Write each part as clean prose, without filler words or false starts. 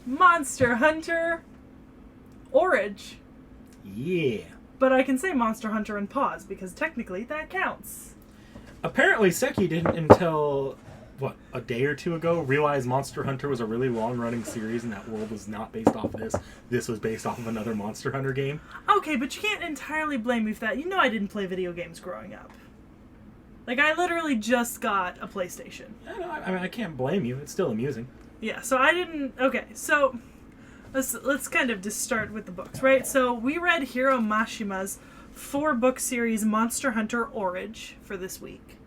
Monster Hunter Orage. Yeah. But I can say Monster Hunter and pause because technically that counts. Apparently, Seki didn't until, a day or two ago realize Monster Hunter was a really long-running series and that world was not based off of this. This was based off of another Monster Hunter game. Okay, but you can't entirely blame me for that. You know I didn't play video games growing up. Like, I literally just got a PlayStation. I mean, I can't blame you. It's still amusing. Yeah, so I didn't... Okay, so let's kind of just start with the books, right? So we read Hiro Mashima's 4-book series Monster Hunter Orage for this week.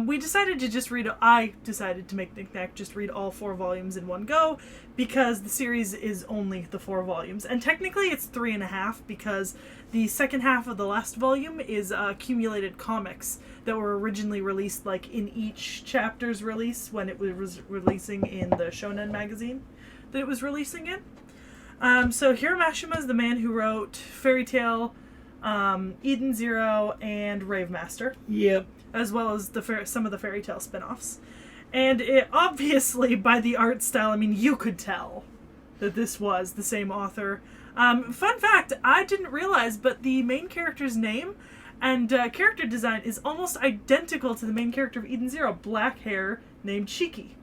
We decided to just read... I decided to make NikNak just read all 4 volumes in one go because the series is only the 4 volumes. And technically it's 3.5 because the second half of the last volume is accumulated comics that were originally released like in each chapter's release when it was releasing in the Shonen magazine that it was releasing in. So Hiro Mashima is the man who wrote Fairy Tail, Eden Zero, and Rave Master. Yep. As well as some of the Fairy Tail spin-offs. And it, obviously, by the art style, I mean, you could tell that this was the same author. Fun fact, I didn't realize, but the main character's name and character design is almost identical to the main character of Eden Zero, black hair, named Shiki.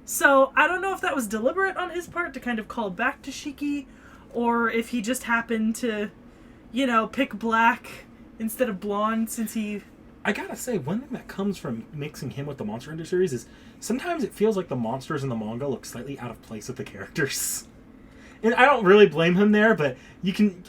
So, I don't know if that was deliberate on his part to kind of call back to Shiki, or if he just happened to, pick black instead of blonde since he... I gotta say, one thing that comes from mixing him with the Monster Hunter series is sometimes it feels like the monsters in the manga look slightly out of place with the characters. And I don't really blame him there, but you can...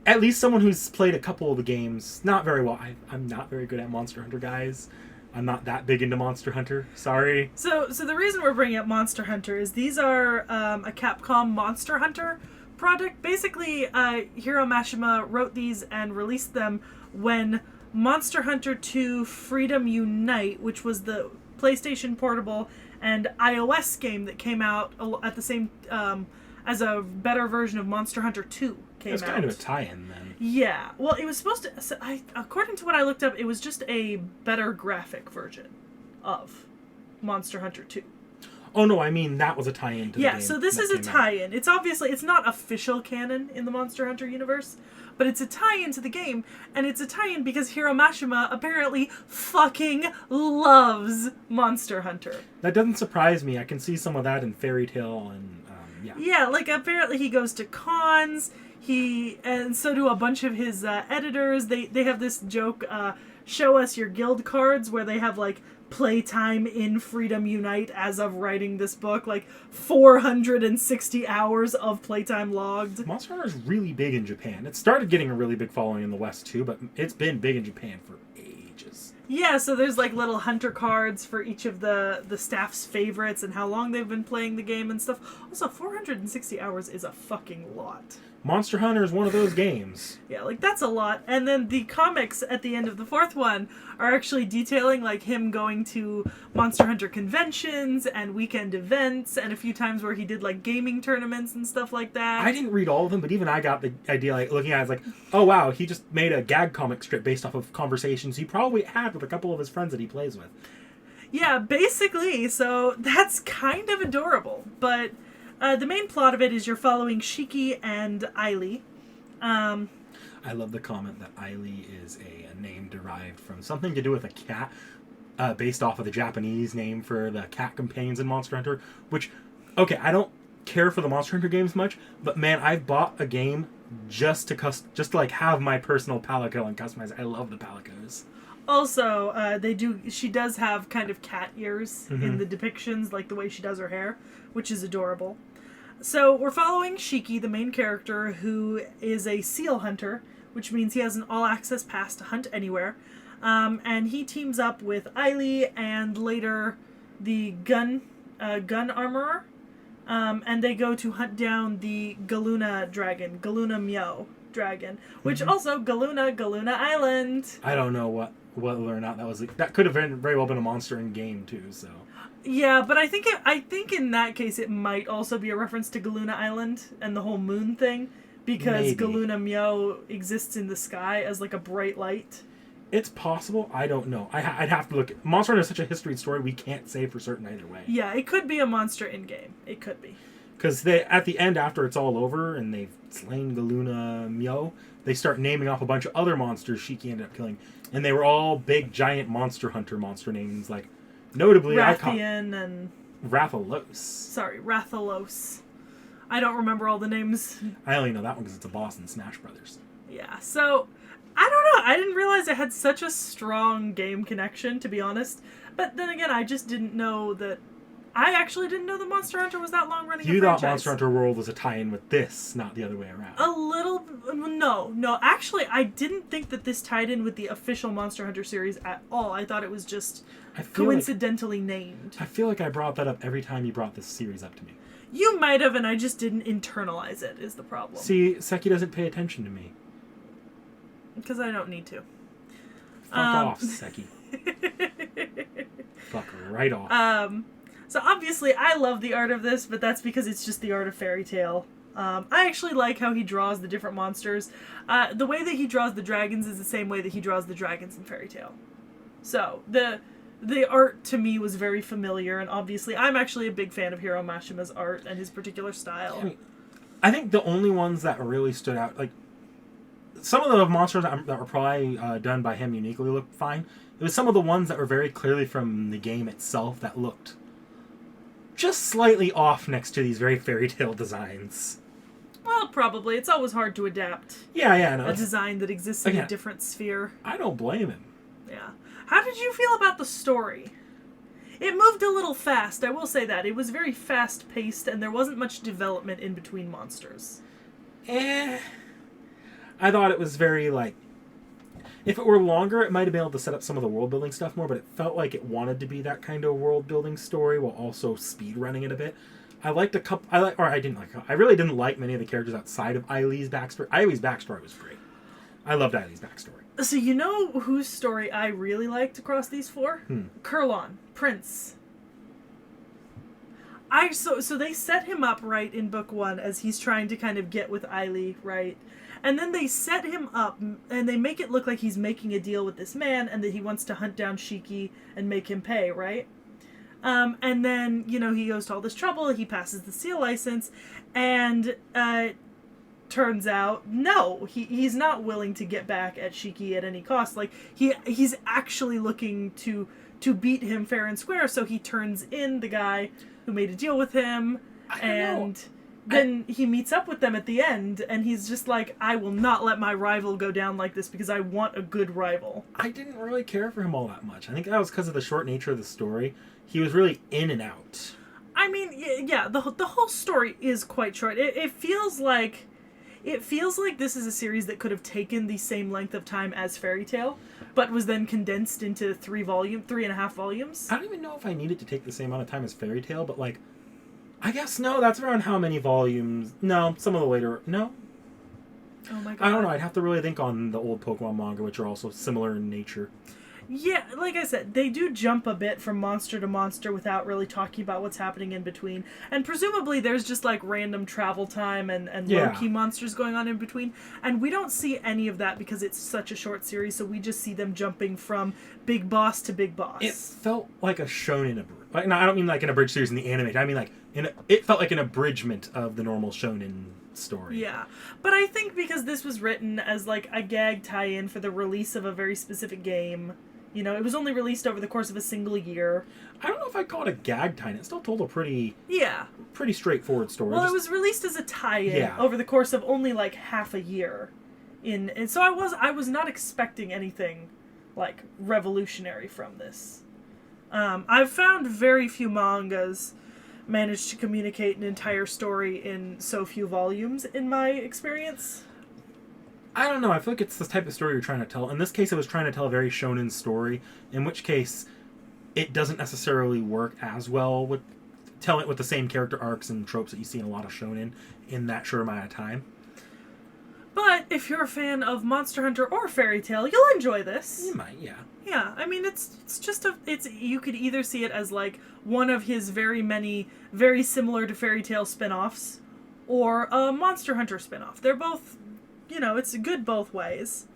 At least someone who's played a couple of the games, not very well. I'm not very good at Monster Hunter, guys. I'm not that big into Monster Hunter. Sorry. So the reason we're bringing up Monster Hunter is these are a Capcom Monster Hunter product. Basically, Hiro Mashima wrote these and released them when Monster Hunter 2 Freedom Unite, which was the PlayStation Portable and iOS game that came out at the same as a better version of Monster Hunter 2 came out. It's kind of a tie-in then. Yeah. Well, it was supposed to... So according to what I looked up, it was just a better graphic version of Monster Hunter 2. Oh, no, I mean that was a tie-in to the game. Yeah, so this is a tie-in. It's obviously... It's not official canon in the Monster Hunter universe, but it's a tie-in to the game, and it's a tie-in because Hiro Mashima apparently fucking loves Monster Hunter. That doesn't surprise me. I can see some of that in Fairy Tail and, yeah. Yeah, like, apparently he goes to cons, and so do a bunch of his editors. They have this joke, show us your guild cards, where they have, like, playtime in Freedom Unite as of writing this book, like 460 hours of playtime logged. Monster Hunter is really big in Japan. It started getting a really big following in the West too, but it's been big in Japan for ages. Yeah, so there's like little hunter cards for each of the staff's favorites and how long they've been playing the game and stuff. Also, 460 hours is a fucking lot. Monster Hunter is one of those games. Yeah, like, that's a lot. And then the comics at the end of the 4th one are actually detailing, like, him going to Monster Hunter conventions and weekend events and a few times where he did, like, gaming tournaments and stuff like that. I didn't read all of them, but even I got the idea, like, looking at it, like, oh, wow, he just made a gag comic strip based off of conversations he probably had with a couple of his friends that he plays with. Yeah, basically. So that's kind of adorable. But... the main plot of it is you're following Shiki and Aili. I love the comment that Aili is a name derived from something to do with a cat, based off of the Japanese name for the cat companions in Monster Hunter, which, okay, I don't care for the Monster Hunter games much, but man, I've bought a game just to like have my personal Palico and customize. I love the Palicos. Also, she does have kind of cat ears in the depictions, like the way she does her hair, which is adorable. So we're following Shiki, the main character, who is a seal hunter, which means he has an all-access pass to hunt anywhere. And he teams up with Aili and later the gun armorer. And they go to hunt down the Galuna Meow dragon, which also Galuna Island. I don't know whether or not that could have very well been a monster in game too. So yeah, but I think in that case it might also be a reference to Galuna Island and the whole moon thing, because maybe. Galuna Meow exists in the sky as like a bright light. It's possible. I don't know. I'd have to look. Monster Hunter is such a history story. We can't say for certain either way. Yeah, it could be a monster in game. It could be. Because they, at the end, after it's all over and they've slain Galuna Myo, they start naming off a bunch of other monsters Shiki ended up killing. And they were all big, giant Monster Hunter monster names. Like, notably, Rathian and... Rathalos. Sorry, Rathalos. I don't remember all the names. I only know that one because it's a boss in Smash Brothers. Yeah, so... I don't know. I didn't realize it had such a strong game connection, to be honest. But then again, I just didn't know that... I actually didn't know that Monster Hunter was that long running. You thought Monster Hunter World was a tie-in with this, not the other way around. A little... No. Actually, I didn't think that this tied in with the official Monster Hunter series at all. I thought it was just coincidentally named. I feel like I brought that up every time you brought this series up to me. You might have, and I just didn't internalize it, is the problem. See, Seki doesn't pay attention to me. Because I don't need to. Fuck off, Seki. Fuck right off. So obviously I love the art of this, but that's because it's just the art of Fairy Tail. I actually like how he draws the different monsters. The way that he draws the dragons is the same way that he draws the dragons in Fairy Tail. So the art to me was very familiar, and obviously I'm actually a big fan of Hiro Mashima's art and his particular style. I think the only ones that really stood out, like, some of the monsters that were probably done by him uniquely looked fine. It was some of the ones that were very clearly from the game itself that looked just slightly off next to these very Fairy Tail designs. Well, probably. It's always hard to adapt. Yeah, no. A design that exists in a different sphere. I don't blame him. Yeah. How did you feel about the story? It moved a little fast, I will say that. It was very fast-paced, and there wasn't much development in between monsters. I thought it was very, like... If it were longer, it might have been able to set up some of the world-building stuff more, but it felt like it wanted to be that kind of world-building story while also speed-running it a bit. I liked a couple... I really didn't like many of the characters outside of Eileen's backstory. Eileen's backstory was great. I loved Eileen's backstory. So you know whose story I really liked across these four? Kurlon, Prince. So they set him up, right, in book one as he's trying to kind of get with Eileen, right? And then they set him up, and they make it look like he's making a deal with this man, and that he wants to hunt down Shiki and make him pay, right? And then, he goes to all this trouble, he passes the seal license, and turns out, no, he's not willing to get back at Shiki at any cost. Like, he's actually looking to beat him fair and square, so he turns in the guy who made a deal with him, and... Then he meets up with them at the end, and he's just like, I will not let my rival go down like this because I want a good rival. I didn't really care for him all that much. I think that was because of the short nature of the story. He was really in and out. I mean, yeah, the whole story is quite short. It feels like this is a series that could have taken the same length of time as Fairy Tail, but was then condensed into 3.5 volumes. I don't even know if I needed to take the same amount of time as Fairy Tail, but like... I guess no, that's around how many volumes? No, some of the later... No? Oh my god. I don't know, I'd have to really think on the old Pokemon manga, which are also similar in nature. Yeah, like I said, they do jump a bit from monster to monster without really talking about what's happening in between. And presumably there's just like random travel time and low-key monsters going on in between. And we don't see any of that because it's such a short series, so we just see them jumping from big boss to big boss. It felt like a shonen... Like, no, I don't mean like an abridged series in the anime. I mean like... It felt like an abridgment of the normal shonen story. Yeah, but I think because this was written as like a gag tie-in for the release of a very specific game, it was only released over the course of a single year. I don't know if I'd call it a gag tie-in. It still told a pretty straightforward story. Well, it was released as a tie-in over the course of only like half a year, and so I was not expecting anything like revolutionary from this. I've found very few mangas managed to communicate an entire story in so few volumes, in my experience. I don't know. I feel like it's the type of story you're trying to tell. In this case, it was trying to tell a very shonen story, in which case it doesn't necessarily work as well with telling it with the same character arcs and tropes that you see in a lot of shonen in that short amount of time. But if you're a fan of Monster Hunter or Fairy Tail, you'll enjoy this. You might, yeah. Yeah, I mean, it's just you could either see it as like one of his very many, very similar to Fairy Tail spin-offs, or a Monster Hunter spin-off. They're both, it's good both ways.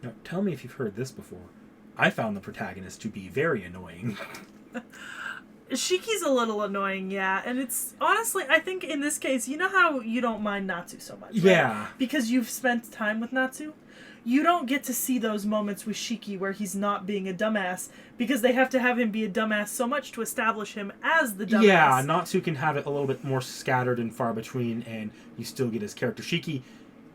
Now, tell me if you've heard this before. I found the protagonist to be very annoying. Shiki's a little annoying, yeah, and it's honestly, I think in this case, you know how you don't mind Natsu so much, right? Yeah. Because you've spent time with Natsu? You don't get to see those moments with Shiki where he's not being a dumbass, because they have to have him be a dumbass so much to establish him as the dumbass. Yeah, Natsu can have it a little bit more scattered and far between, and you still get his character. Shiki,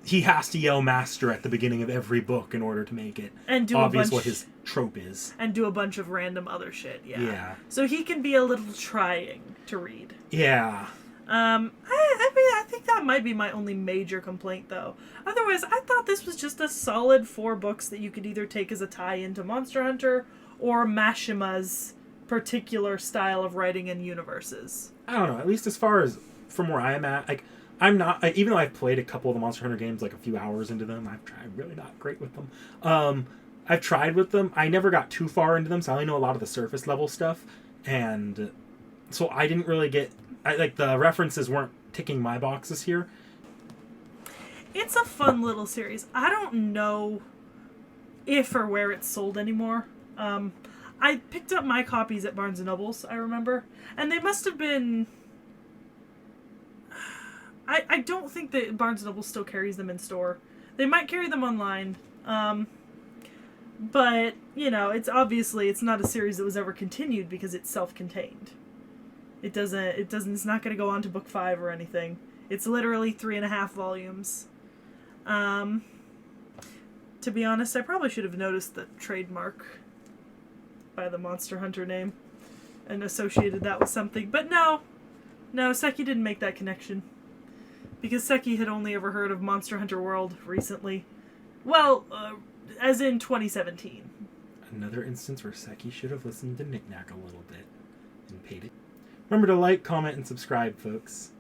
he has to yell master at the beginning of every book in order to make it and do obvious what his trope is. And do a bunch of random other shit, yeah. Yeah. So he can be a little trying to read. Yeah. I mean, I think that might be my only major complaint, though. Otherwise, I thought this was just a solid 4 books that you could either take as a tie-in to Monster Hunter or Mashima's particular style of writing and universes. I don't know, at least as far as from where I am at, like, I'm not, even though I've played a couple of the Monster Hunter games, like a few hours into them, I've tried really not great with them. I've tried with them, I never got too far into them, so I only know a lot of the surface level stuff, and so I didn't really get, like, the references weren't ticking my boxes here. It's a fun little series. I don't know if or where it's sold anymore. I picked up my copies at Barnes & Noble's, I remember, and they must have been... I don't think that Barnes & Noble still carries them in store. They might carry them online, but, you know, it's not a series that was ever continued because it's self-contained. It's not going to go on to book 5 or anything. It's literally 3.5 volumes. To be honest, I probably should have noticed the trademark by the Monster Hunter name and associated that with something, but no, Seki didn't make that connection. Because Seki had only ever heard of Monster Hunter World recently. Well, as in 2017. Another instance where Seki should have listened to NikNak a little bit and paid it. Remember to like, comment, and subscribe, folks.